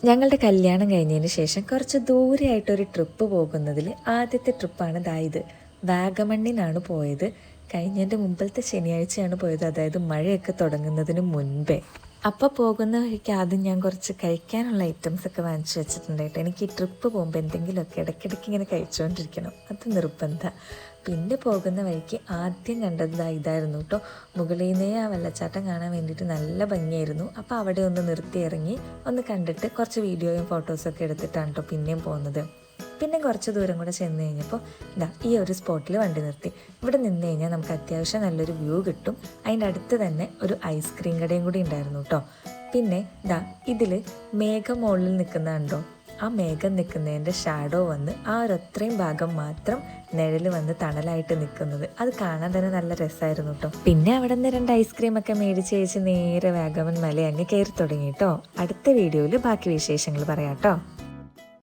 ഞങ്ങളുടെ കല്യാണം കഴിഞ്ഞതിന് ശേഷം കുറച്ച് ദൂരെയായിട്ടൊരു ട്രിപ്പ് പോകുന്നതിൽ ആദ്യത്തെ ട്രിപ്പാണ് ഇത്. വാഗമണ്ണിനാണ് പോയത്. കഴിഞ്ഞതിൻ്റെ മുമ്പത്തെ ശനിയാഴ്ചയാണ് പോയത്, അതായത് മഴയൊക്കെ തുടങ്ങുന്നതിന് മുൻപേ. അപ്പോൾ പോകുന്ന വഴിക്ക് ആദ്യം ഞാൻ കുറച്ച് കഴിക്കാനുള്ള ഐറ്റംസൊക്കെ വാങ്ങിച്ചു വെച്ചിട്ടുണ്ടായിട്ട് എനിക്ക് ഈ ട്രിപ്പ് പോകുമ്പോൾ എന്തെങ്കിലുമൊക്കെ ഇടയ്ക്കിടയ്ക്ക് ഇങ്ങനെ കഴിച്ചുകൊണ്ടിരിക്കണം, അത് നിർബന്ധം. പിന്നെ പോകുന്ന വഴിക്ക് ആദ്യം കണ്ടത് ഇതായിരുന്നു കേട്ടോ. മുകളിൽ നിന്നേ ആ വെള്ളച്ചാട്ടം കാണാൻ വേണ്ടിയിട്ട് നല്ല ഭംഗിയായിരുന്നു. അപ്പോൾ അവിടെ ഒന്ന് നിർത്തി ഇറങ്ങി ഒന്ന് കണ്ടിട്ട് കുറച്ച് വീഡിയോയും ഫോട്ടോസൊക്കെ എടുത്തിട്ടാണ് കേട്ടോ പിന്നെയും പോകുന്നത്. പിന്നെ കുറച്ച് ദൂരം കൂടെ ചെന്ന് കഴിഞ്ഞപ്പോൾ ഈ ഒരു സ്പോട്ടിൽ വണ്ടി നിർത്തി. ഇവിടെ നിന്ന് കഴിഞ്ഞാൽ നമുക്ക് അത്യാവശ്യം നല്ലൊരു വ്യൂ കിട്ടും. അതിൻ്റെ അടുത്ത് തന്നെ ഒരു ഐസ്ക്രീം കടയും കൂടി ഉണ്ടായിരുന്നു കേട്ടോ. പിന്നെ ഇതിൽ മേഘം മുകളിൽ നിൽക്കുന്നതുണ്ടോ, ആ മേഘം നിൽക്കുന്നതിൻ്റെ ഷാഡോ വന്ന് ആ ഒരത്രയും ഭാഗം മാത്രം നിഴൽ വന്ന് തണലായിട്ട് നിൽക്കുന്നത്, അത് കാണാൻ തന്നെ നല്ല രസമായിരുന്നു കേട്ടോ. പിന്നെ അവിടെ നിന്ന് 2 ഐസ്ക്രീമൊക്കെ മേടിച്ച് നേരെ വാഗമൺ മല അങ്ങ് കയറി തുടങ്ങി കേട്ടോ. അടുത്ത വീഡിയോയിൽ ബാക്കി വിശേഷങ്ങൾ പറയാം കേട്ടോ.